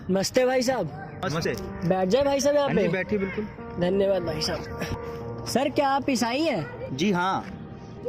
नमस्ते भाई साहब। नमस्ते। बैठ जाए भाई साहब यहाँ पे। बैठिए बिल्कुल। धन्यवाद भाई साहब। सर क्या आप ईसाई हैं? जी हाँ।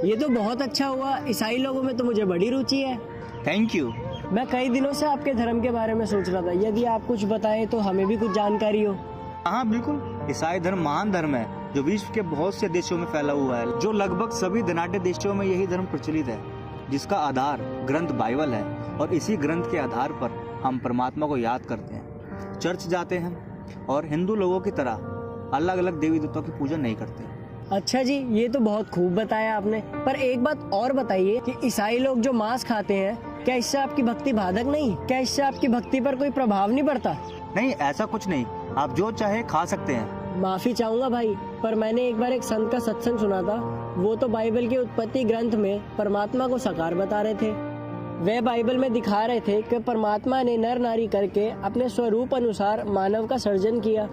ये तो बहुत अच्छा हुआ, ईसाई लोगों में तो मुझे बड़ी रुचि है। Thank you. मैं कई दिनों से आपके धर्म के बारे में सोच रहा था, यदि आप कुछ बताएं तो हमें भी कुछ जानकारी हो। हाँ बिल्कुल। ईसाई धर्म महान धर्म है जो विश्व के बहुत से देशों में फैला हुआ है, जो लगभग सभी धनाढ्य देशों में यही धर्म प्रचलित है, जिसका आधार ग्रंथ बाइबल है। और इसी ग्रंथ के आधार पर हम परमात्मा को याद करते हैं, चर्च जाते हैं और हिंदू लोगों की तरह अलग अलग देवी देवताओं की पूजा नहीं करते। अच्छा जी, ये तो बहुत खूब बताया आपने। पर एक बात और बताइए कि ईसाई लोग जो मांस खाते हैं, क्या इससे आपकी भक्ति बाधक नहीं? क्या इससे आपकी भक्ति पर कोई प्रभाव नहीं पड़ता? नहीं, ऐसा कुछ नहीं, आप जो चाहे खा सकते हैं। माफी चाहूंगा भाई, पर मैंने एक बार एक संत का सत्संग सुना था। वो तो बाइबल के उत्पत्ति ग्रंथ में परमात्मा को साकार बता रहे थे। वे बाइबल में दिखा रहे थे कि परमात्मा ने नर नारी करके अपने स्वरूप अनुसार मानव का सर्जन किया।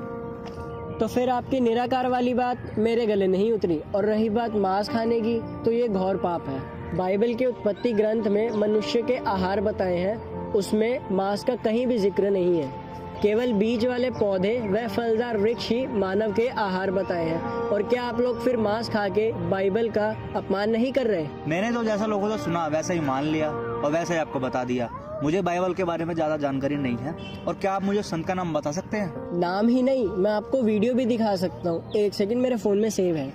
तो फिर आपकी निराकार वाली बात मेरे गले नहीं उतरी। और रही बात मांस खाने की, तो ये घोर पाप है। बाइबल के उत्पत्ति ग्रंथ में मनुष्य के आहार बताए हैं, उसमें मांस का कहीं भी जिक्र नहीं है। केवल बीज वाले पौधे व फलदार वृक्ष ही मानव के आहार बताए हैं। और क्या आप लोग फिर मांस खा के बाइबल का अपमान नहीं कर रहे? मैंने तो जैसा लोगों से सुना वैसा ही मान लिया और वैसा ही आपको बता दिया। मुझे बाइबल के बारे में ज्यादा जानकारी नहीं है। और क्या आप मुझे संत का नाम बता सकते हैं? नाम ही नहीं, मैं आपको वीडियो भी दिखा सकता हूँ। एक सेकंड, मेरे फोन में सेव है,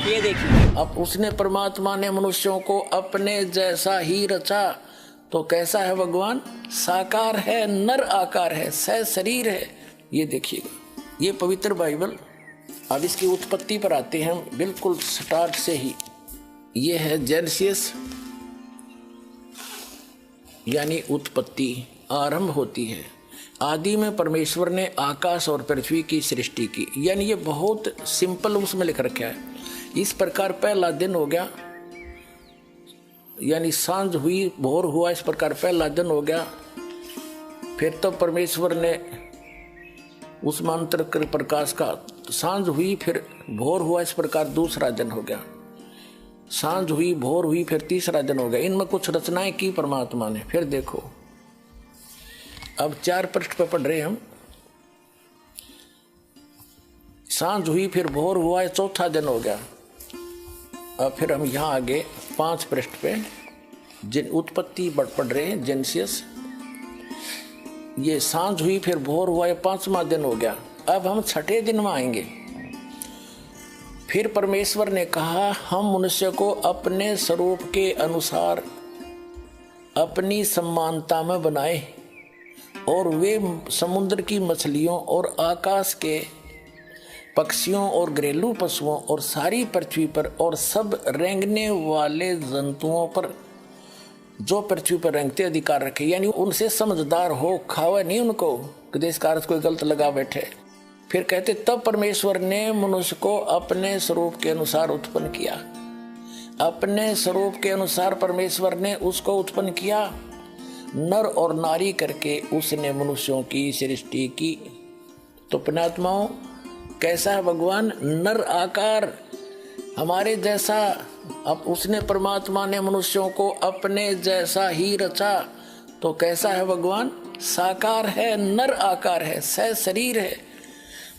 ये देखिए। अब उसने परमात्मा ने मनुष्यों को अपने जैसा ही रचा, तो कैसा है भगवान? साकार है, नर आकार है, सह शरीर है। ये देखिएगा, ये पवित्र बाइबल। अब इसकी उत्पत्ति पर आते हैं बिल्कुल स्टार्ट से ही। ये है जेनेसिस, यानी उत्पत्ति आरंभ होती है। आदि में परमेश्वर ने आकाश और पृथ्वी की सृष्टि की, यानी ये बहुत सिंपल उसमें लिख रखा है। इस प्रकार पहला दिन हो गया, यानी सांझ हुई, भोर हुआ, इस प्रकार पहला दिन हो गया। फिर तो परमेश्वर ने उस मंत्र कर प्रकाश का सांझ हुई, फिर भोर हुआ, इस प्रकार दूसरा दिन हो गया। सांझ हुई, भोर हुई, फिर तीसरा दिन हो गया। इनमें कुछ रचनाएं की परमात्मा ने। फिर देखो, अब 4 पृष्ठ पे पढ़ रहे हम। सांझ हुई, फिर भोर हुआ, चौथा दिन हो गया। अब फिर हम यहाँ आगे 5 पृष्ठ पे जिन उत्पत्ति पढ़ रहे हैं, जेनेसिस। ये सांझ हुई, फिर भोर हुआ, 5वां दिन हो गया। अब हम 6ठे दिन में आएंगे। फिर परमेश्वर ने कहा, हम मनुष्य को अपने स्वरूप के अनुसार अपनी समानता में बनाए, और वे समुद्र की मछलियों और आकाश के पक्षियों और घरेलू पशुओं और सारी पृथ्वी पर और सब रेंगने वाले जंतुओं पर जो पृथ्वी पर रेंगते अधिकार रखे। यानी उनसे समझदार हो, खावे नहीं उनको कि देश का अर्थ कोई गलत लगा बैठे। फिर कहते, तब परमेश्वर ने मनुष्य को अपने स्वरूप के अनुसार उत्पन्न किया। अपने स्वरूप के अनुसार परमेश्वर ने उसको उत्पन्न किया, नर और नारी करके उसने मनुष्यों की सृष्टि की। तो पुण्यात्माओं, कैसा है भगवान? नर आकार, हमारे जैसा। अब उसने परमात्मा ने मनुष्यों को अपने जैसा ही रचा, तो कैसा है भगवान? साकार है, नर आकार है, सह शरीर है।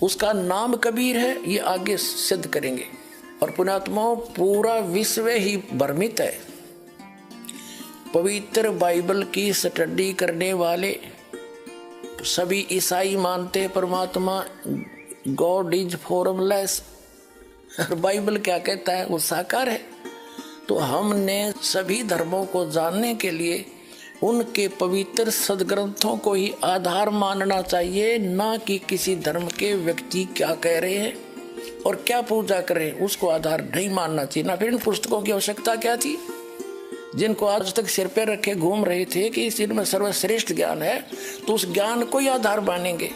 उसका नाम कबीर है, ये आगे सिद्ध करेंगे। और पुण्यात्माओं, पूरा विश्व ही भ्रमित है। पवित्र बाइबल की स्टडी करने वाले सभी ईसाई मानते परमात्मा गॉड इज फॉर्मलेस। बाइबल क्या कहता है? वो साकार है। तो हमने सभी धर्मों को जानने के लिए उनके पवित्र सदग्रंथों को ही आधार मानना चाहिए, ना कि किसी धर्म के व्यक्ति क्या कह रहे हैं और क्या पूजा कर रहे हैं उसको आधार नहीं मानना चाहिए। ना फिर इन पुस्तकों की आवश्यकता क्या थी, जिनको आज तक सिर पे रखे घूम रहे थे कि इस में सर्वश्रेष्ठ ज्ञान है, तो उस ज्ञान को ही आधार मानेंगे।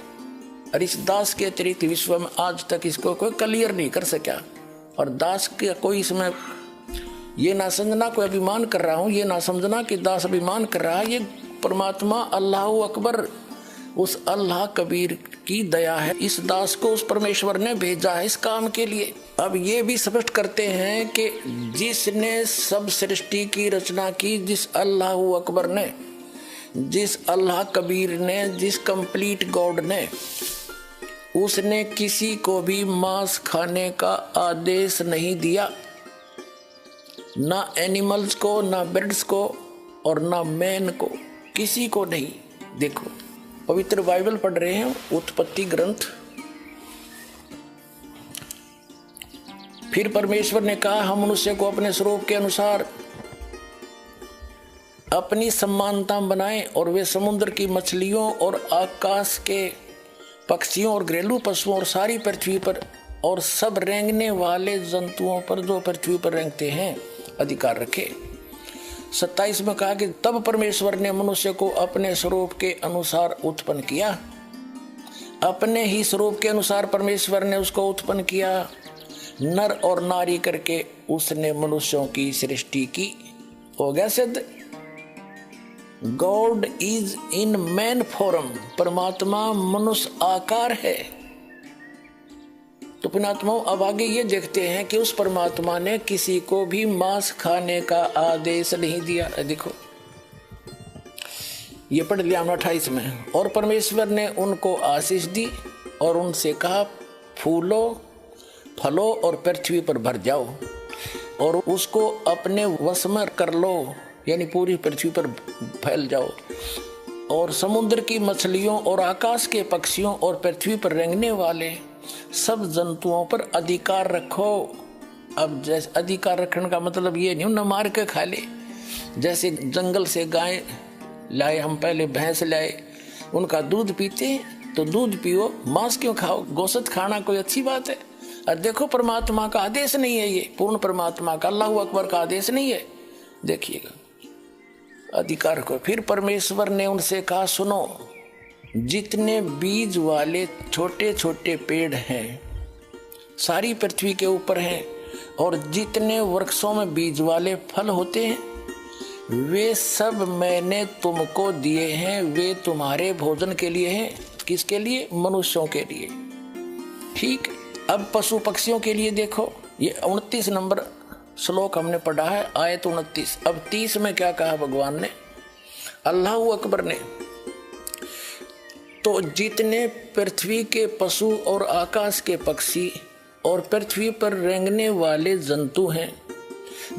और इस दास के अतिरिक्त विश्व में आज तक इसको कोई क्लियर नहीं कर सका। और दास के कोई इसमें ये ना समझना कोई अभिमान कर रहा हूँ, ये ना समझना कि दास अभिमान कर रहा है। ये परमात्मा अल्लाह अकबर, उस अल्लाह कबीर की दया है। इस दास को उस परमेश्वर ने भेजा है इस काम के लिए। अब ये भी स्पष्ट करते हैं कि जिसने सब सृष्टि की रचना की, जिस अल्लाह अकबर ने जिस अल्लाह कबीर ने, जिस कंप्लीट गॉड ने, उसने किसी को भी मांस खाने का आदेश नहीं दिया, ना एनिमल्स को, ना बर्ड्स को और ना मैन को, किसी को नहीं। देखो पवित्र बाइबल पढ़ रहे हैं, उत्पत्ति ग्रंथ। फिर परमेश्वर ने कहा, हम मनुष्य को अपने स्वरूप के अनुसार अपनी समानता बनाएं और वे समुद्र की मछलियों और आकाश के पक्षियों और घरेलू पशुओं और सारी पृथ्वी पर और सब रेंगने वाले जंतुओं पर जो पृथ्वी पर रेंगते हैं अधिकार रखे। 27 में कहा कि तब परमेश्वर ने मनुष्य को अपने स्वरूप के अनुसार उत्पन्न किया। अपने ही स्वरूप के अनुसार परमेश्वर ने उसको उत्पन्न किया, नर और नारी करके उसने मनुष्यों की सृष्टि की। हो गया सिद्ध। God is in man form, परमात्मा मनुष्य आकार है। तो पुण्यात्मा अब आगे ये देखते हैं कि उस परमात्मा ने किसी को भी मांस खाने का आदेश नहीं दिया। देखो ये पढ़ लिया हमने 28 में। और परमेश्वर ने उनको आशीष दी और उनसे कहा, फूलो फलो और पृथ्वी पर भर जाओ और उसको अपने वश में कर लो, यानी पूरी पृथ्वी पर फैल जाओ, और समुद्र की मछलियों और आकाश के पक्षियों और पृथ्वी पर रेंगने वाले सब जंतुओं पर अधिकार रखो। अब जैसे अधिकार रखने का मतलब ये नहीं न मार के खा ले। जैसे जंगल से गाय लाए, हम पहले भैंस लाए, उनका दूध पीते तो दूध पियो, मांस क्यों खाओ? गोश्त खाना कोई अच्छी बात है? और देखो परमात्मा का आदेश नहीं है ये, पूर्ण परमात्मा का अल्लाह अकबर का आदेश नहीं है। देखिएगा अधिकार को। फिर परमेश्वर ने उनसे कहा, सुनो, जितने बीज वाले छोटे छोटे पेड़ हैं सारी पृथ्वी के ऊपर हैं, और जितने वृक्षों में बीज वाले फल होते हैं वे सब मैंने तुमको दिए हैं। वे तुम्हारे भोजन के लिए हैं। किसके लिए? मनुष्यों के लिए। ठीक। अब पशु पक्षियों के लिए देखो, ये 29 नंबर श्लोक हमने पढ़ा है, आयत 29। अब 30 में क्या कहा भगवान ने, अल्लाह अकबर ने, तो जितने पृथ्वी के पशु और आकाश के पक्षी और पृथ्वी पर रेंगने वाले जंतु हैं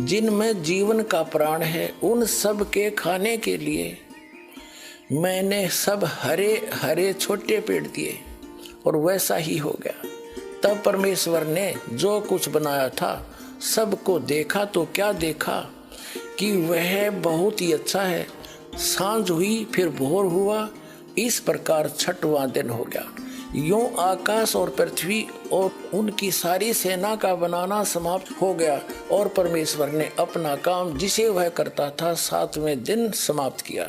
जिनमें जीवन का प्राण है, उन सब के खाने के लिए मैंने सब हरे हरे छोटे पेड़ दिए। और वैसा ही हो गया। तब परमेश्वर ने जो कुछ बनाया था सबको देखा तो क्या देखा कि वह बहुत ही अच्छा है। सांझ हुई फिर भोर हुआ, इस प्रकार 6वां दिन हो गया। यूं आकाश और पृथ्वी और उनकी सारी सेना का बनाना समाप्त हो गया और परमेश्वर ने अपना काम जिसे वह करता था 7वें दिन समाप्त किया।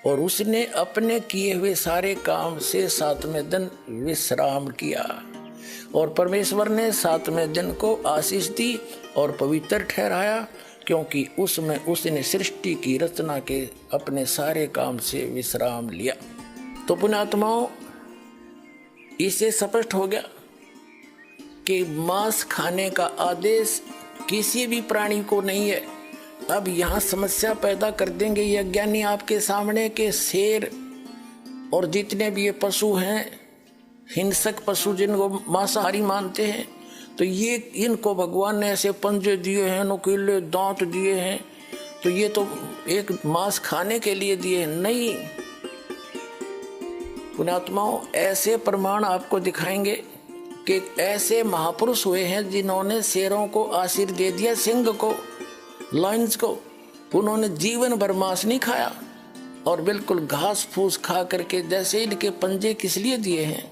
और उसने अपने किए हुए सारे काम से 7वें दिन विश्राम किया। और परमेश्वर ने 7वें दिन को आशीष दी और पवित्र ठहराया, क्योंकि उसमें उसने सृष्टि की रचना के अपने सारे काम से विश्राम लिया। तो पुण्यात्माओं, इससे स्पष्ट हो गया कि मांस खाने का आदेश किसी भी प्राणी को नहीं है। अब यहाँ समस्या पैदा कर देंगे ये अज्ञानी आपके सामने के शेर और जितने भी ये पशु हैं, हिंसक पशु जिनको मांसाहारी मानते हैं, तो ये इनको भगवान ने ऐसे पंजे दिए हैं, नुकीले दांत दिए हैं, तो ये तो एक मांस खाने के लिए दिए नहीं। पुण्यात्माओं, ऐसे प्रमाण आपको दिखाएंगे कि ऐसे महापुरुष हुए हैं जिन्होंने शेरों को आशीर दे दिया, सिंह को, लायंस को। उन्होंने जीवन भर मांस नहीं खाया और बिल्कुल घास फूस खा करके, जैसे इनके पंजे किस लिए दिए हैं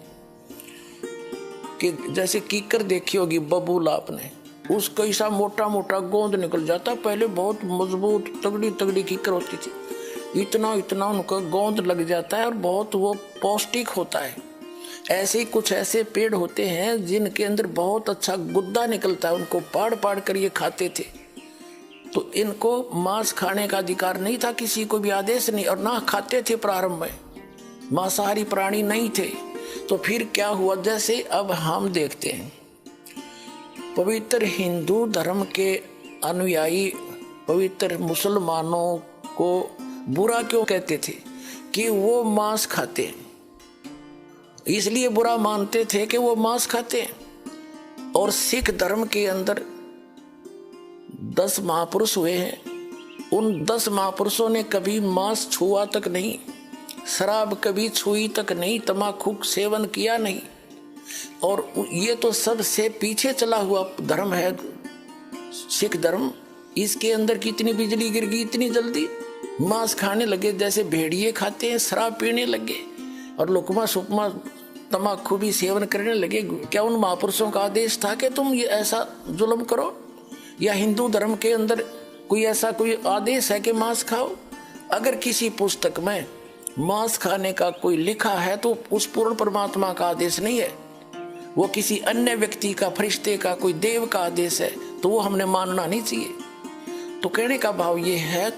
कि जैसे कीकर देखी होगी बबूल आपने, उसका ऐसा मोटा मोटा गोंद निकल जाता। पहले बहुत मजबूत तगड़ी तगड़ी कीकर होती थी, इतना इतना उनका गोंद लग जाता है और बहुत वो पौष्टिक होता है। ऐसे ही कुछ ऐसे पेड़ होते हैं जिनके अंदर बहुत अच्छा गुद्दा निकलता है, उनको पाड़ पाड़ कर ये खाते थे। तो इनको मांस खाने का अधिकार नहीं था, किसी को भी आदेश नहीं, और ना खाते थे प्रारंभ में, मांसाहारी प्राणी नहीं थे। तो फिर क्या हुआ, जैसे अब हम देखते हैं पवित्र हिंदू धर्म के अनुयायी पवित्र मुसलमानों को बुरा क्यों कहते थे? कि वो मांस खाते हैं, इसलिए बुरा मानते थे कि वो मांस खाते हैं। और सिख धर्म के अंदर 10 महापुरुष हुए हैं। उन 10 महापुरुषों ने कभी मांस छुआ तक नहीं, शराब कभी छुई तक नहीं, तम्बाकू सेवन किया नहीं। और ये तो सबसे पीछे चला हुआ धर्म है सिख धर्म। इसके अंदर कितनी बिजली गिर गई इतनी जल्दी। मांस खाने लगे जैसे भेड़िए खाते हैं, शराब पीने लगे और लुकमा सुकमा तम्बाकू भी सेवन करने लगे। क्या उन महापुरुषों का आदेश था कि तुम ये ऐसा जुल्म करो? या हिंदू धर्म के अंदर कोई ऐसा कोई आदेश है कि मांस खाओ? अगर किसी पुस्तक में मांस खाने का कोई लिखा है तो उस पूर्ण परमात्मा का आदेश नहीं है, वो किसी अन्य व्यक्ति का, फरिश्ते का, कोई देव का आदेश है, तो वो हमने मानना नहीं चाहिए। तो कहने का भाव ये है,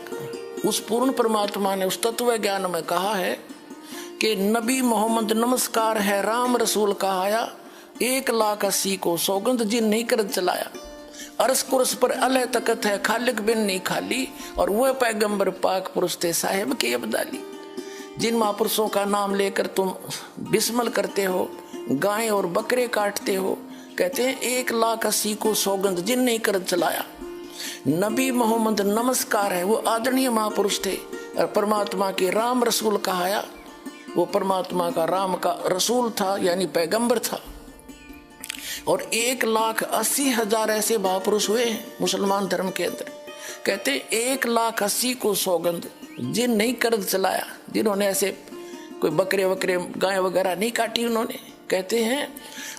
उस पूर्ण परमात्मा ने उस तत्व ज्ञान में कहा है कि नबी मोहम्मद नमस्कार है राम रसूल कहाया, 1,80,000 को सौगंध जिन नहीं कर चलाया। अरस कुरस पर अलह तकत है खालिक बिन नहीं खाली, और वह पैगंबर पाक पुरुष थे साहिब के अब्दाली। जिन महापुरुषों का नाम लेकर तुम बिस्मल करते हो, गाय और बकरे काटते हो, कहते हैं 1,80,000 को सौगंध जिन नहीं कर चलाया। नबी मोहम्मद नमस्कार है, वो आदरणीय महापुरुष थे और परमात्मा के राम रसूल कहाया। वो परमात्मा का राम का रसूल था, यानी पैगंबर था। और 1,80,000 ऐसे महापुरुष हुए हैं मुसलमान धर्म के अंदर। कहते 1,80,000 को सौगंध जिन नहीं कर चलाया, जिन्होंने ऐसे कोई बकरे वकरे गाय वगैरह नहीं काटी, उन्होंने कहते हैं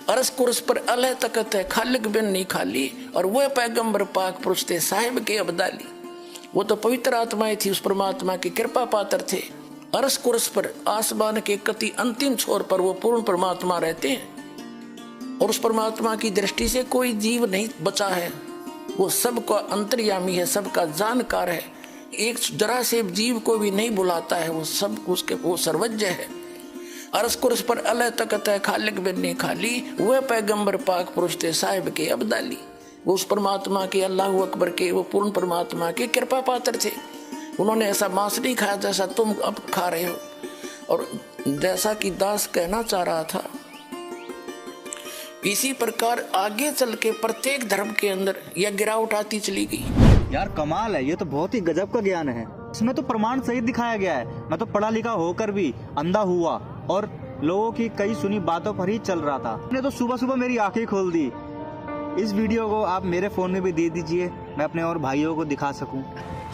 अरस कुरस पर अलह तकत है खालिक बिन नहीं खाली, और वह पैगंबर पाक पुरुष थे साहिब के अब्दाली। वो तो पवित्र आत्माएं थी, उस परमात्मा की कृपा पात्र थे। अरस कुरस पर आसमान के कति अंतिम छोर पर वो पूर्ण परमात्मा रहते हैं, और उस परमात्मा की दृष्टि से कोई जीव नहीं बचा है। वो सबका अंतर्यामी है, सबका जानकार है, एक जरा से जीव को भी नहीं बुलाता है, वो सब उसके वो सर्वज्ञ है। अरस कुरस पर अलह तकत है खालिक बिन नहीं खाली, वह पैगंबर पाक पुरुष थे साहिब के अब्दाली। वो उस परमात्मा के, अल्लाह अकबर के, वो पूर्ण परमात्मा के कृपा पात्र थे। उन्होंने ऐसा मांस नहीं खाया जैसा तुम अब खा रहे हो। और जैसा कि दास कहना चाह रहा था, इसी प्रकार आगे चल के प्रत्येक धर्म के अंदर यह गिरावट आती चली गई। यार कमाल है, ये तो बहुत ही गजब का ज्ञान है। इसमें तो प्रमाण सहित दिखाया गया है। मैं तो पढ़ा लिखा होकर भी अंधा हुआ और लोगों की कई सुनी बातों पर ही चल रहा था। मैंने तो सुबह सुबह मेरी आंखें खोल दी। इस वीडियो को आप मेरे फोन में भी दे दीजिए, मैं अपने और भाइयों को दिखा सकूं।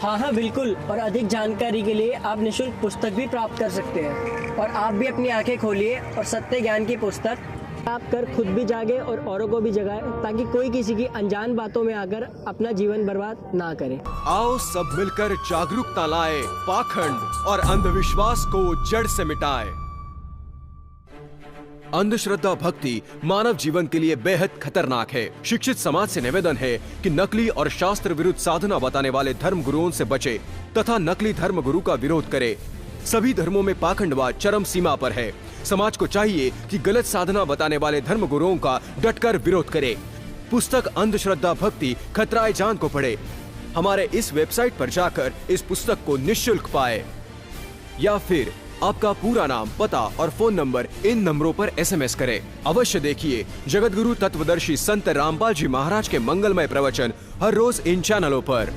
हाँ बिल्कुल। और अधिक जानकारी के लिए आप निःशुल्क पुस्तक भी प्राप्त कर सकते हैं। और आप भी अपनी आंखें खोलिए और सत्य ज्ञान की पुस्तक आप कर खुद भी जागे और औरों को भी जगाए, ताकि कोई किसी की अनजान बातों में आकर अपना जीवन बर्बाद ना करे। आओ सब मिलकर जागरूकता लाए, पाखंड और अंधविश्वास को जड़ से मिटाए। अंधश्रद्धा भक्ति मानव जीवन के लिए बेहद खतरनाक है। शिक्षित समाज से निवेदन है कि नकली और शास्त्र विरुद्ध साधना बताने वाले धर्म गुरुओं से बचे तथा नकली धर्म गुरु का विरोध करे। सभी धर्मों में पाखंडवाद चरम सीमा पर है। समाज को चाहिए कि गलत साधना बताने वाले धर्म गुरुओं का डटकर विरोध करे। पुस्तक अंधश्रद्धा भक्ति खतराए जान को पढ़े। हमारे इस वेबसाइट पर जाकर इस पुस्तक को निःशुल्क पाए, या फिर आपका पूरा नाम, पता और फोन नंबर इन नंबरों पर SMS करें। अवश्य देखिए जगतगुरु तत्वदर्शी संत रामपाल जी महाराज के मंगलमय प्रवचन हर रोज इन चैनलों पर।